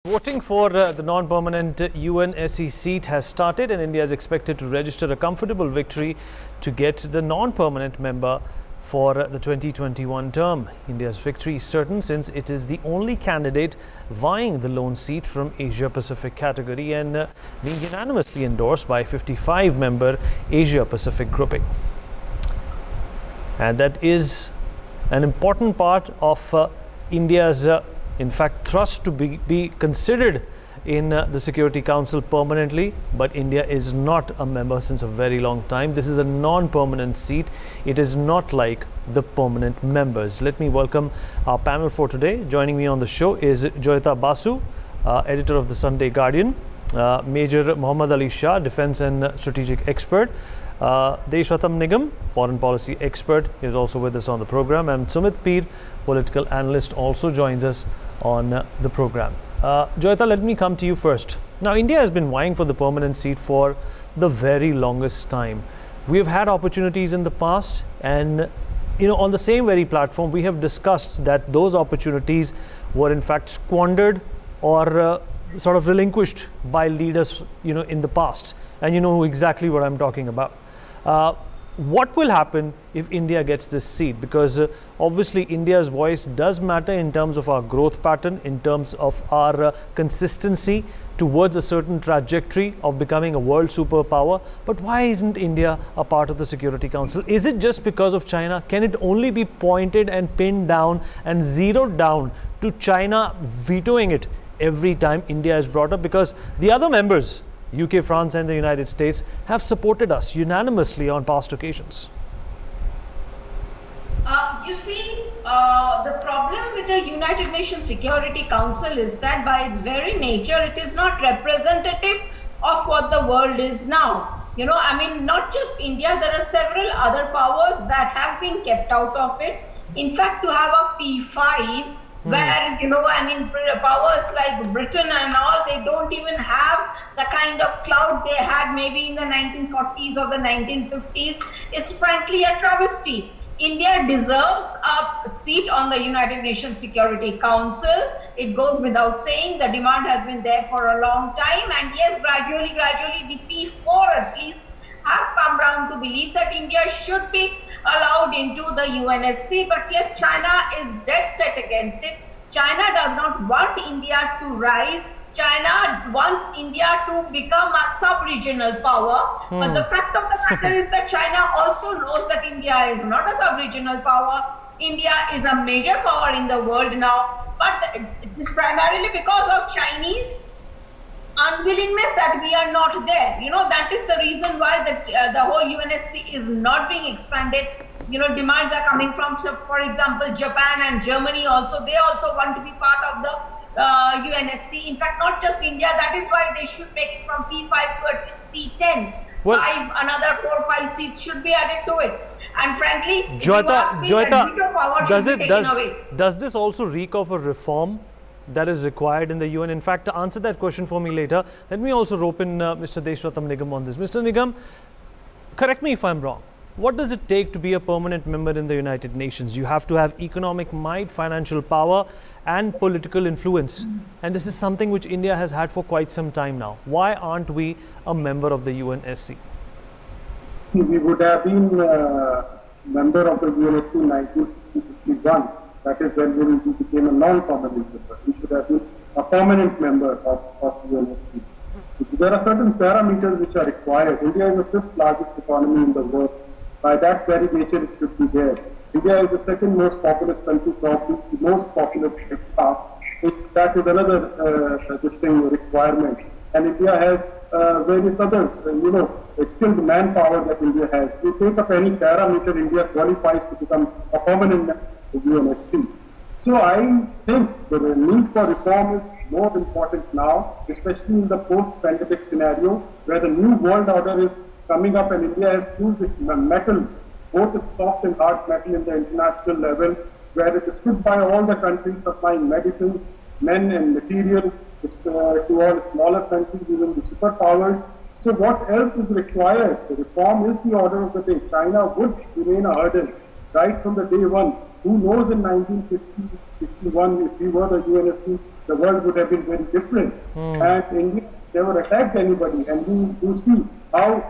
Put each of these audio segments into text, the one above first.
Voting for the non-permanent UNSC seat has started, and India is expected to register a comfortable victory to get the non-permanent member for the 2021 term. India's victory is certain since it is the only candidate vying the lone seat from Asia Pacific category and being unanimously endorsed by 55-member Asia Pacific grouping. And that is an important part of India's in fact thrust to be considered in the Security Council permanently, but India is not a member since a very long time. This is a non-permanent seat. It is not like the permanent members. Let me welcome our panel for today. Joining me on the show is Joyita Basu, editor of the Sunday Guardian, Major Muhammad Ali Shah, defense and strategic expert, Deshwatam Nigam, foreign policy expert, is also with us on the program, and Sumit Peer, political analyst, also joins us on the program. Joyita, let me come to you first. Now, India has been vying for the permanent seat for the very longest time. We have had opportunities in the past, and on the same very platform, we have discussed that those opportunities were in fact squandered or sort of relinquished by leaders, in the past. And you know exactly what I'm talking about. What will happen if India gets this seat? Because obviously India's voice does matter in terms of our growth pattern, in terms of our consistency towards a certain trajectory of becoming a world superpower. But why isn't India a part of the Security Council? Is it just because of China? Can it only be pointed and pinned down and zeroed down to China vetoing it every time India is brought up? Because the other members, UK, France and the United States, have supported us unanimously on past occasions. You see, the problem with the United Nations Security Council is that by its very nature, it is not representative of what the world is now. Not just India, there are several other powers that have been kept out of it. In fact, to have a P5, where, powers like Britain and all, they don't even have the kind of clout they had maybe in the 1940s or the 1950s, is frankly a travesty. India deserves a seat on the United Nations Security Council. It goes without saying. The demand has been there for a long time. And yes, gradually, the P4 at least have come round to believe that India should be allowed into the UNSC. But yes, China is dead set against it. China does not want India to rise. China wants India to become a sub-regional power. But the fact of the matter is that China also knows that India is not a sub-regional power. India is a major power in the world now. But it is primarily because of Chinese unwillingness that we are not there. That is the reason why the whole UNSC is not being expanded. Demands are coming from, for example, Japan and Germany also. They also want to be part of the UNSC. In fact, not just India. That is why they should make it from P5 to at least P10. Well, another 4 or 5 seats should be added to it. And frankly, Joyita, does this also reek of a reform that is required in the UN? In fact, to answer that question for me later, let me also rope in Mr. Deshwatam Nigam on this. Mr. Nigam, correct me if I'm wrong. What does it take to be a permanent member in the United Nations? You have to have economic might, financial power and political influence. And this is something which India has had for quite some time now. Why aren't we a member of the UNSC? We would have been a member of the UNSC in 1951. That is when we became a non-permanent member. We should have been a permanent member of UNSC. There are certain parameters which are required. India is the 5th largest economy in the world. By that very nature, it should be there. India is the 2nd most populous country, probably the most populous state. That is another requirement. And India has various other, skilled manpower that India has. If you take up any parameter, India qualifies to become a permanent member of the UNSC. So I think the need for reform is more important now, especially in the post-pandemic scenario, where the new world order is coming up and India has proved its metal, both its soft and hard metal in the international level, where it is stood by all the countries supplying medicines, men and material to all smaller countries, even the superpowers. So what else is required? The reform is the order of the day. China would remain a hurdle right from the day one. Who knows in 1950 1961, if we were the UNSC, the world would have been very different. And India never attacked anybody. And you see how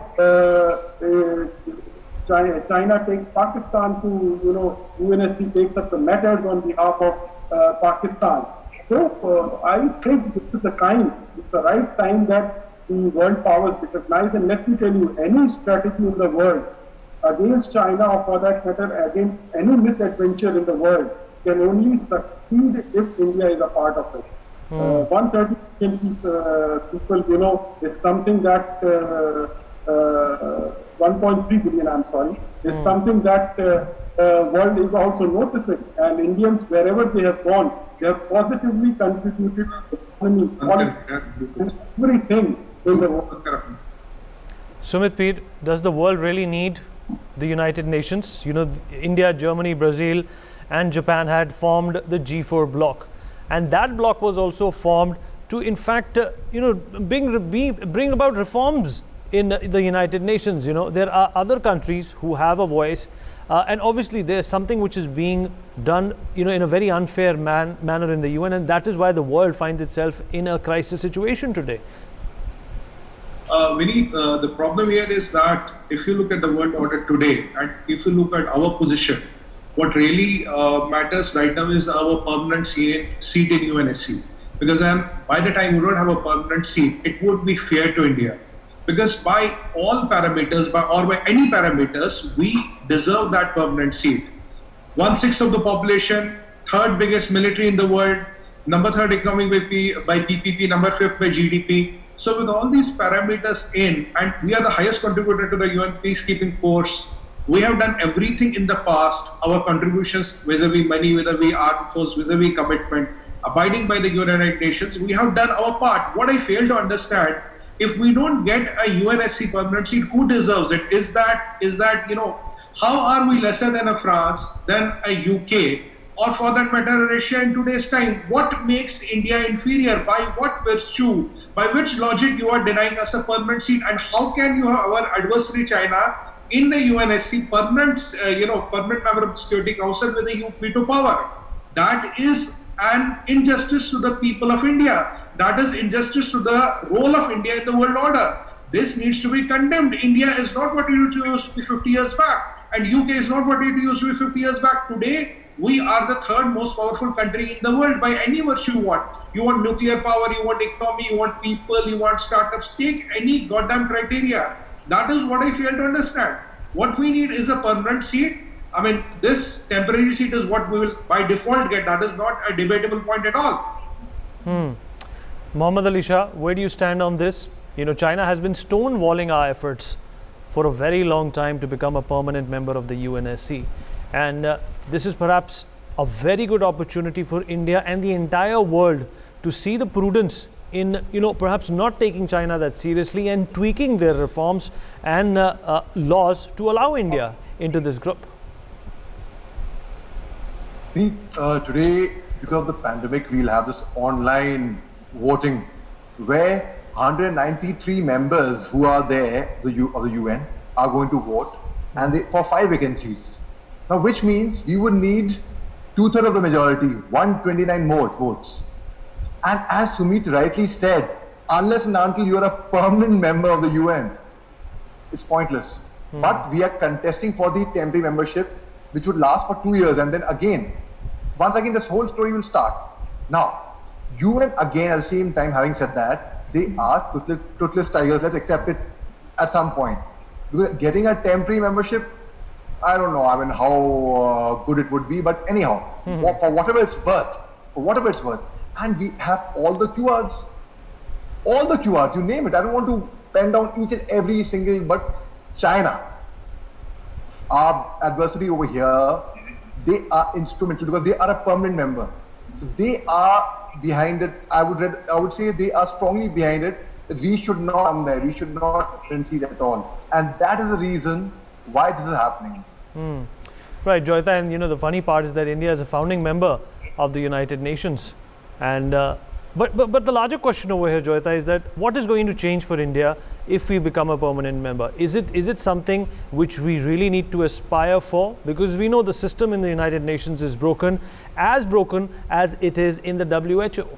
China takes Pakistan to, UNSC takes up the matters on behalf of Pakistan. So I think this is the right time that the world powers recognize. And let me tell you, any strategy in the world against China, or for that matter against any misadventure in the world, can only succeed if India is a part of it. 130 million people, is something that 1.3 billion, I'm sorry, is something that world is also noticing. And Indians, wherever they have gone, they have positively contributed to the economy, politics, everything in the world. Sumit Peer, does the world really need the United Nations? India, Germany, Brazil and Japan had formed the G4 bloc, and that bloc was also formed to, in fact, bring about reforms in the United Nations. There are other countries who have a voice, and obviously there's something which is being done, in a very unfair manner in the UN, and that is why the world finds itself in a crisis situation today. Vinny, the problem here is that if you look at the world order today, and if you look at our position, what really matters right now is our permanent seat in UNSC. Because by the time we don't have a permanent seat, it would be fair to India. Because by all parameters, or by any parameters, we deserve that permanent seat. 1/6 of the population, third biggest military in the world, number 3rd economic by PPP, number 5th by GDP. So with all these parameters in, and we are the highest contributor to the UN peacekeeping force, we have done everything in the past, our contributions vis-a-vis money, vis-a-vis armed force, vis-a-vis commitment, abiding by the United Nations, we have done our part. What I fail to understand, if we don't get a UNSC permanent seat, who deserves it? Is that, how are we lesser than a France, than a UK, or for that matter, Russia in today's time? What makes India inferior? By what virtue? By which logic you are denying us a permanent seat? And how can you have our adversary China in the UNSC permanent member of the Security Council with a veto power? That is an injustice to the people of India. That is injustice to the role of India in the world order. This needs to be condemned. India is not what it used to be 50 years back, and UK is not what it used to be 50 years back. Today, we are the 3rd most powerful country in the world by any virtue you want. You want nuclear power, you want economy, you want people, you want startups. Take any goddamn criteria. That is what I fail to understand. What we need is a permanent seat. I mean, this temporary seat is what we will by default get. That is not a debatable point at all. Mohammad Ali Shah, where do you stand on this? China has been stonewalling our efforts for a very long time to become a permanent member of the UNSC. And this is perhaps a very good opportunity for India and the entire world to see the prudence in, perhaps not taking China that seriously and tweaking their reforms and laws to allow India into this group. Today, because of the pandemic, we'll have this online voting where 193 members who are there of the UN are going to vote, and for 5 vacancies. Now, which means we would need 2/3 of the majority, 129 more votes. And as Sumit rightly said, unless and until you are a permanent member of the UN, it's pointless. But we are contesting for the temporary membership, which would last for 2 years, and then once again, this whole story will start. Now, UN again, at the same time, having said that, they are toothless tigers. Let's accept it at some point. Because getting a temporary membership, I don't know, how good it would be, but anyhow, for whatever it's worth, and we have all the QRs, you name it. I don't want to pen down each and every single, but China, our adversary over here, they are instrumental because they are a permanent member. So they are behind it. I would say they are strongly behind it, that we should not come there, we should not concede at all. And that is the reason why this is happening. Right, Joyita, and the funny part is that India is a founding member of the United Nations, and But the larger question over here, Joyita, is that what is going to change for India if we become a permanent member? Is it something which we really need to aspire for? Because we know the system in the United Nations is broken as it is in the WHO.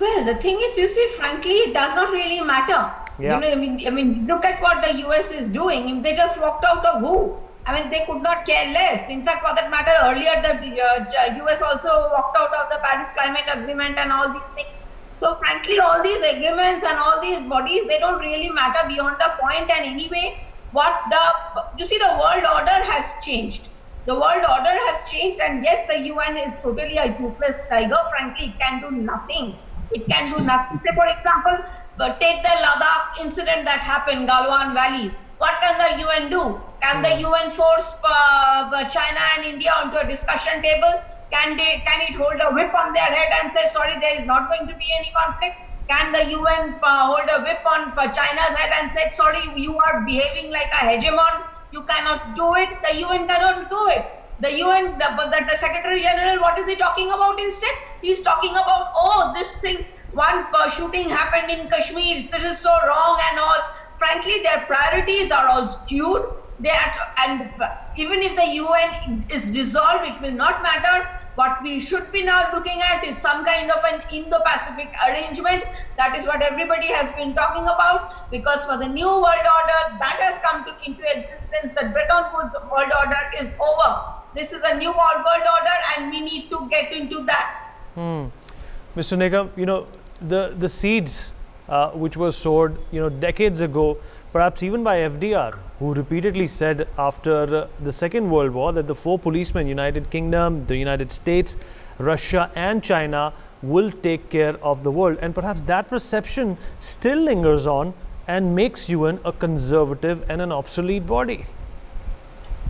Well, the thing is, you see, frankly, it does not really matter. Yeah. You know, I mean, look at what the US is doing. They just walked out of WHO. I mean, they could not care less. In fact, for that matter, earlier the US also walked out of the Paris Climate Agreement and all these things. So, frankly, all these agreements and all these bodies, they don't really matter beyond the point. And anyway, you see, the world order has changed. The world order has changed, and yes, the UN is totally a toothless tiger. Frankly, it can do nothing. It can do nothing. Say, for example, take the Ladakh incident that happened, Galwan Valley. What can the UN do? Can the UN force China and India onto a discussion table? Can it hold a whip on their head and say, sorry, there is not going to be any conflict? Can the UN hold a whip on China's head and say, sorry, you are behaving like a hegemon? You cannot do it. The UN cannot do it. The UN, the Secretary General, what is he talking about instead? He's talking about, oh, this thing, one shooting happened in Kashmir. This is so wrong and all. Frankly, their priorities are all skewed. And even if the UN is dissolved, it will not matter. What we should be now looking at is some kind of an Indo-Pacific arrangement. That is what everybody has been talking about, because for the new world order that has come into existence, the Bretton Woods world order is over. This is a new world order and we need to get into that. Mr. Nigam, you know, the seeds which were sowed, you know, decades ago, perhaps even by FDR, who repeatedly said after the Second World War that the four policemen, United Kingdom, the United States, Russia and China, will take care of the world. And perhaps that perception still lingers on and makes UN a conservative and an obsolete body.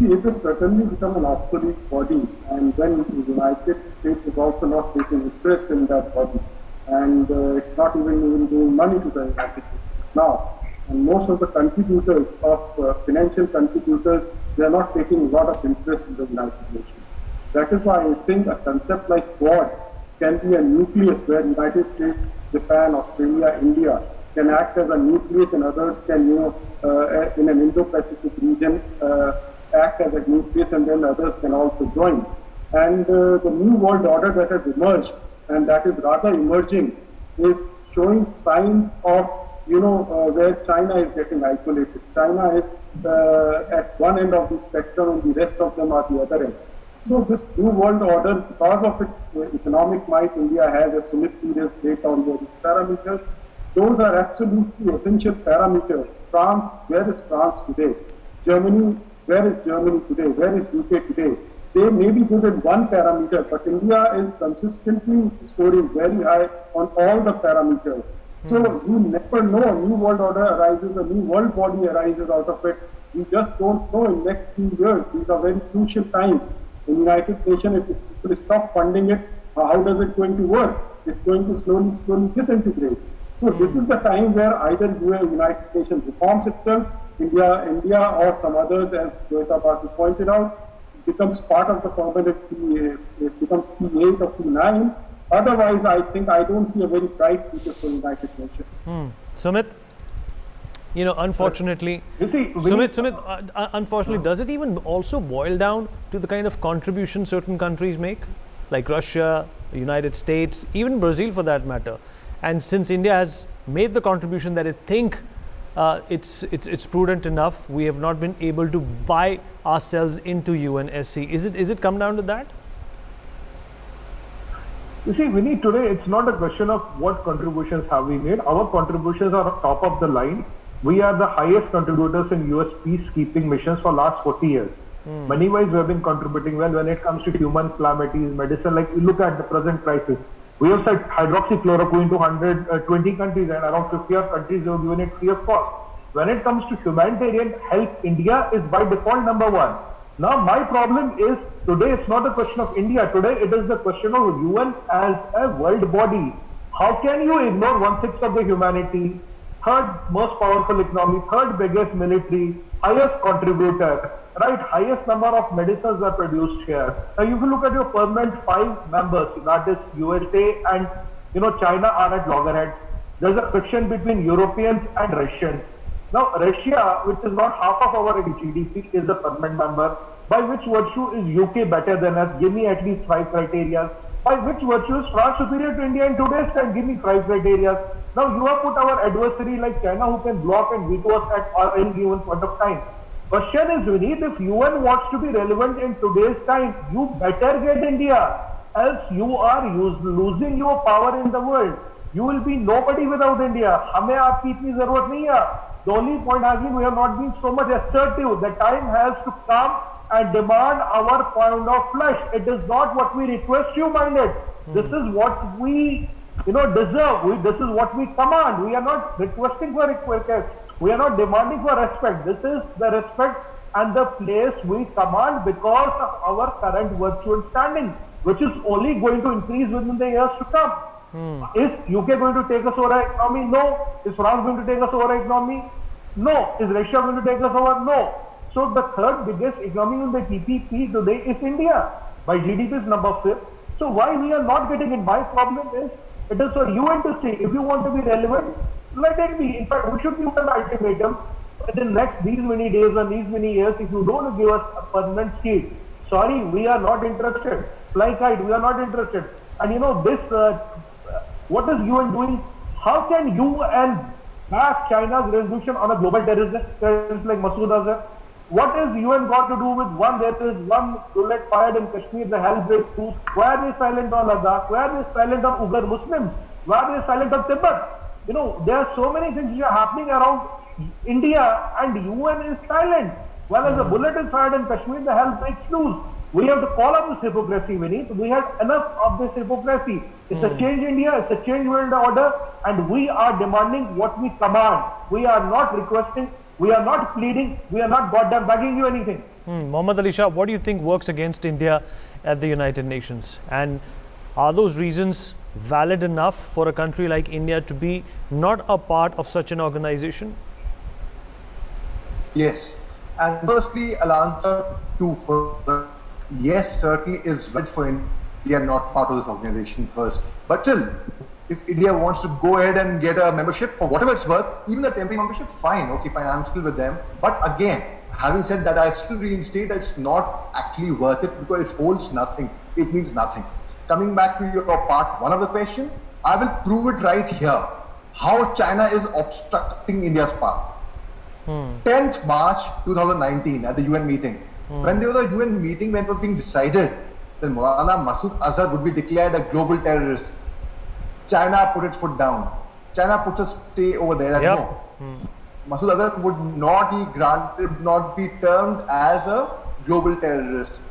It has certainly become an obsolete body, and then the United States is also not taking interest in that body, and it's not even giving money to the United States now. And most of the contributors of financial contributors, they are not taking a lot of interest in the United Nations. That is why I think a concept like Quad can be a nucleus where United States, Japan, Australia, India can act as a nucleus, and others can, in an Indo-Pacific region, act as a nucleus, and then others can also join. And the new world order that has emerged, and that is rather emerging, is showing signs of where China is getting isolated. China is at one end of the spectrum and the rest of them are the other end. So this new world order, because of its economic might, India has, as Sumit has laid on those parameters. Those are absolutely essential parameters. France, where is France today? Germany, where is Germany today? Where is UK today? They may be good in one parameter, but India is consistently scoring very high on all the parameters. So you never know, a new world order arises, a new world body arises out of it. We just don't know in the next few years. These are very crucial times. In the United Nations, if people stop funding it, how does it going to work? It's going to slowly disintegrate. So this is the time where either United Nations reforms itself, India or some others, as Joyita Basu pointed out, becomes part of the permanent it becomes P8 or P9. Otherwise, I don't see a very bright future for United Nations. Sumit, unfortunately, unfortunately, does it even also boil down to the kind of contribution certain countries make, like Russia, United States, even Brazil for that matter? And since India has made the contribution that it think it's prudent enough, we have not been able to buy ourselves into UNSC. Is it come down to that? You see, Vinny, today it's not a question of what contributions have we made. Our contributions are top of the line. We are the highest contributors in US peacekeeping missions for last 40 years. Money-wise, we have been contributing well when it comes to human calamities, medicine. Like you look at the present crisis, we have sent hydroxychloroquine to 120 countries, and around 50 of countries have given it free of cost. When it comes to humanitarian help, India is by default number one. Now, my problem is today it's not a question of India. Today it is the question of UN as a world body. How can you ignore 1/6 of the humanity? third most powerful economy, third biggest military, highest contributor, right? Highest number of medicines are produced here. Now, if you look at your permanent 5 members, that is USA and China are at loggerheads. There's a friction between Europeans and Russians. Now, Russia, which is not half of our GDP, is a permanent member. By which virtue is UK better than us? Give me at least 5 criteria. By which virtue is France superior to India in today's time? Give me 5 criteria. Now, you have put our adversary like China who can block and veto us at any given point of time. Question is, Vineet, if UN wants to be relevant in today's time, you better get India. Else you are losing your power in the world. You will be nobody without India. हमें आपकी इतनी जरूरत नहीं है. The only point has been we have not been so much assertive. The time has to come and demand our pound of flesh. It is not what we request you, minded. This is what we deserve. This is what we command. We are not requesting for request. We are not demanding for respect. This is the respect and the place we command because of our current virtual standing, which is only going to increase within the years to come. Is UK going to take us over our economy? No. Is France going to take us over our economy? No. Is Russia going to take us over? No. So the third biggest economy in the TPP today is India. By GDP is number 5th. So why we are not getting it? My problem is, it is for UN to say, if you want to be relevant, let it be. In fact, we should give an ultimatum. In the next these many days and these many years, if you don't give us a permanent seat, sorry, we are not interested. Fly kite, we are not interested. And what is UN doing? How can UN back China's resolution on a global terrorist like Masood Azhar? What is UN got to do with there is one bullet fired in Kashmir, the hell breaks loose. Why are they silent on Ladakh? Why are they silent on Uyghur Muslims? Why are they silent on Tibet? There are so many things which are happening around India and UN is silent. Well, as a bullet is fired in Kashmir, the hell breaks loose. We have to call up this hypocrisy, Vineet. We had enough of this hypocrisy. It's a change India, it's a change world order, and we are demanding what we command. We are not requesting, we are not pleading, we are not goddamn begging you anything. Mohammad Ali Shah, what do you think works against India at the United Nations? And are those reasons valid enough for a country like India to be not a part of such an organization? Yes. And firstly, I'll answer two first. Yes, certainly is valid for India not part of this organization first. But still, if India wants to go ahead and get a membership for whatever it's worth, even a temporary membership, fine, okay, fine, I'm still with them. But again, having said that, I still reinstate that it's not actually worth it because it holds nothing. It means nothing. Coming back to your part one of the question, I will prove it right here. How China is obstructing India's path. 10th March 2019 at the UN meeting. When there was a UN meeting when it was being decided that Maulana Masood Azhar would be declared a global terrorist, China put its foot down. China put a stay over there. Yep. No, Masood Azhar would not be granted, not be termed as a global terrorist.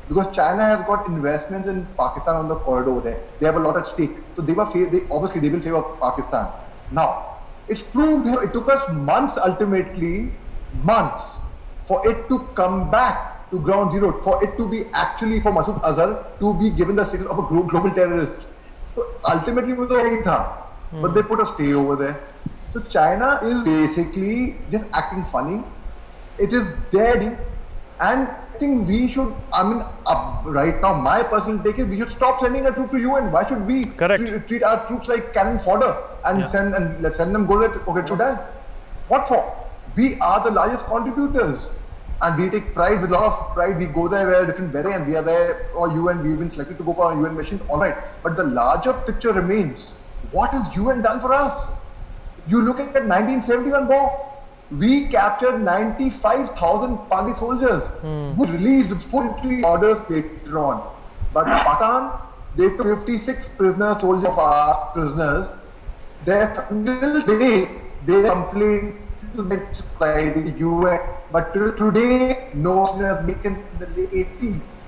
Because China has got investments in Pakistan on the corridor over there. They have a lot at stake. So they obviously they will favor Pakistan. Now, it's proved, it took us months ultimately, months, for it to come back to ground zero, for it to be actually for Masood Azhar to be given the status of a global terrorist. So ultimately, it was but they put a stay over there. So China is basically just acting funny. It is dead, and I think we should, right now, my personal take is we should stop sending our troops to UN. Why should we treat our troops like cannon fodder and send them go there to die? What for? We are the largest contributors. And we take pride, with a lot of pride, we go there, wear a different beret and we are there for UN, we've been selected to go for a UN mission, alright. But the larger picture remains, what has UN done for us? You look at 1971 war, we captured 95,000 Pakistani soldiers who released with 43 orders later on. But Pakistan, they took 56 soldiers of our prisoners. Till today, they complain to the UN. But till today, no one has taken in the late 80s.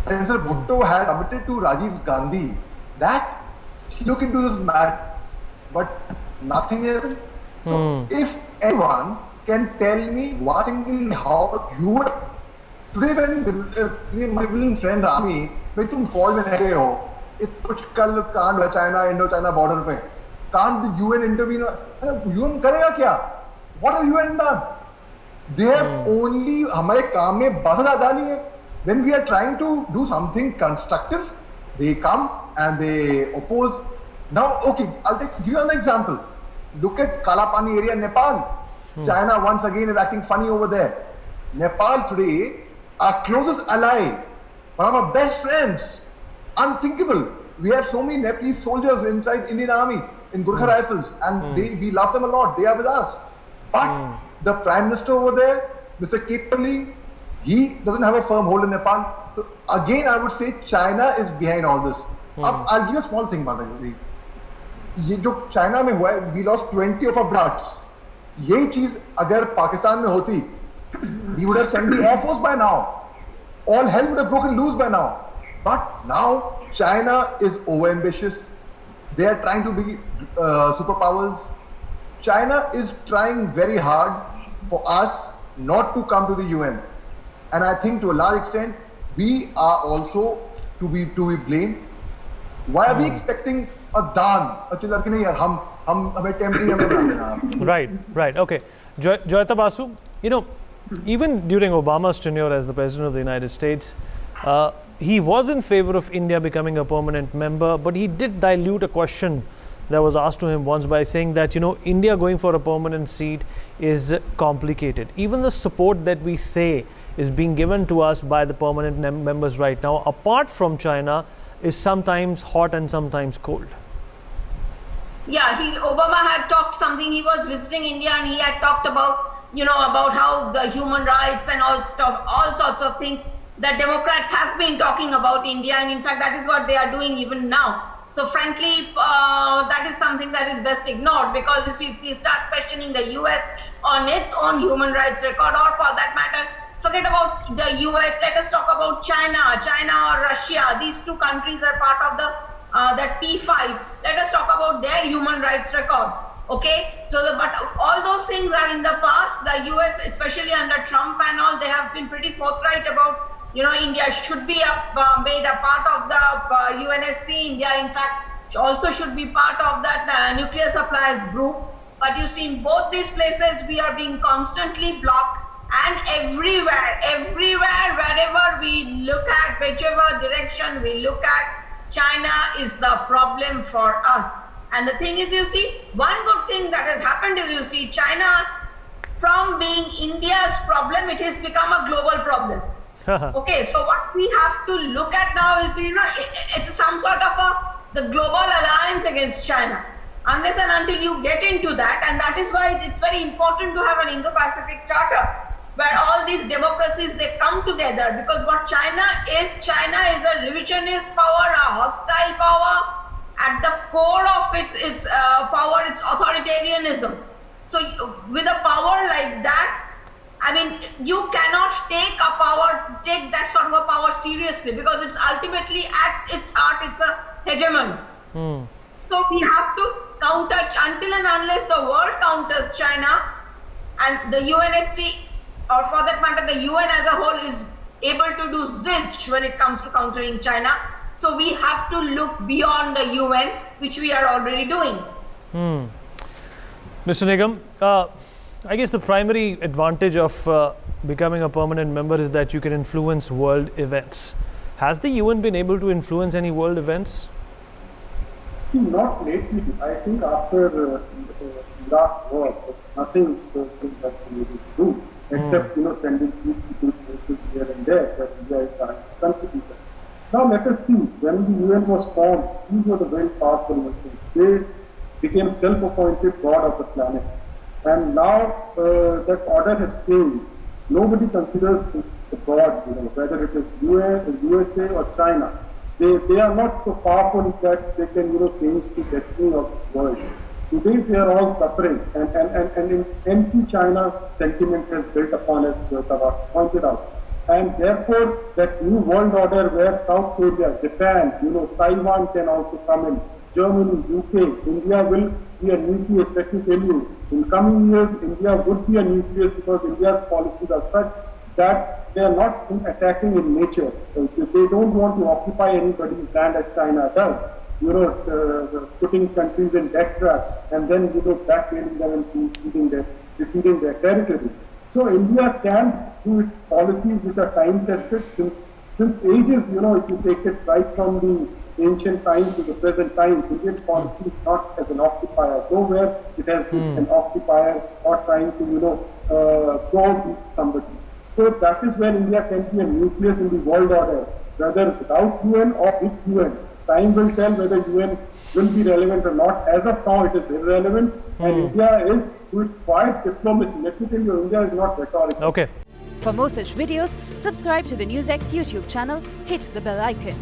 Professor Bhutto had committed to Rajiv Gandhi that he look into this matter, but nothing happened. So if anyone can tell me one thing how you today when my Muslim friends ask me, "Bhai tum फौज में रह गए हो, कुछ कल कांड हुआ China Indo China border पे, can't the UN intervene? UN करेगा क्या? What has UN done? They have only हमारे काम में बाधा डाली है. When we are trying to do something constructive, they come and they oppose. Now, okay, give you another example. Look at Kalapani area, Nepal. China once again is acting funny over there. Nepal today, our closest ally, one of our best friends, unthinkable. We have so many Nepalese soldiers inside Indian Army, in Gurkha Rifles, and we love them a lot. They are with us. But the Prime Minister over there, Mr. Kepali, he doesn't have a firm hold in Nepal. So again, I would say China is behind all this. I'll give you a small thing, Madhavi. ये जो China में हुआ है, we lost 20 of our brats. यही चीज अगर पाकिस्तान में होती, we would have sent the Air Force by now. All hell would have broken loose by now. But now China is overambitious. They are trying to be superpowers. China is trying very hard for us not to come to the UN. And I think to a large extent, we are also to be blamed. Why are we expecting a dan? Right. Okay. Joyita Basu, even during Obama's tenure as the President of the United States, he was in favor of India becoming a permanent member, but he did dilute a question that was asked to him once by saying that, India going for a permanent seat is complicated. Even the support that we say is being given to us by the permanent members right now, apart from China, is sometimes hot and sometimes cold. Yeah, Obama had talked something. He was visiting India and he had talked about, about how the human rights and all sorts of things that Democrats have been talking about India, and in fact, that is what they are doing even now. So frankly, that is something that is best ignored, because you see, if we start questioning the US on its own human rights record, or for that matter, forget about the US, let us talk about China or Russia. These two countries are part of that P5. Let us talk about their human rights record. Okay, but all those things are in the past. The US, especially under Trump and all, they have been pretty forthright about, India should be made a part of the UNSC. India, in fact, also should be part of that nuclear suppliers group. But you see, in both these places, we are being constantly blocked. And everywhere, wherever we look at, whichever direction we look at, China is the problem for us. And the thing is, you see, one good thing that has happened is, you see, China, from being India's problem, it has become a global problem. Okay, so what we have to look at now is, it's some sort of the global alliance against China. Unless and until you get into that, and that is why it's very important to have an Indo-Pacific Charter, where all these democracies, they come together, because what China is a revisionist power, a hostile power. At the core of its power, it's authoritarianism. So with a power like that, I mean, you cannot take that sort of a power seriously, because it's ultimately at its heart, it's a hegemon. So we have to counter, until and unless the world counters China, and the UNSC, or for that matter, the UN as a whole, is able to do zilch when it comes to countering China. So we have to look beyond the UN, which we are already doing. Mr. Nigam, I guess the primary advantage of becoming a permanent member is that you can influence world events. Has the UN been able to influence any world events? Not lately. I think after Iraq war, nothing has been able to do, except sending peacekeeping here and there, where India is trying to contribute. Now let us see, when the UN was formed, these were the very powerful nations. They became self-appointed god of the planet. And now that order has changed. Nobody considers the god, whether it is UN, USA or China. They are not so powerful that they can, change the destiny of the world. Today they are all suffering, and an anti-China sentiment has built upon, as Joyita pointed out. And therefore, that new world order where South Korea, Japan, Taiwan can also come in, Germany, UK, India will be a nucleus. Let me tell you, in coming years, India would be a nucleus, because India's policies are such that they are not attacking in nature. So they don't want to occupy anybody's land as China does. putting countries in debt trap and then, blackmailing them and defeating their territory. So India can do its policies which are time tested since ages, if you take it right from the ancient times to the present times, Indian policy is not as an occupier. Nowhere it has been an occupier or trying to, go beat somebody. So that is where India can be a nucleus in the world order, whether without UN or with UN. Time will tell whether UN will be relevant or not. As of now, it is irrelevant, and India is, through its quiet diplomacy, let me tell you, India is not rhetorical. Okay. For more such videos, subscribe to the NewsX YouTube channel, hit the bell icon.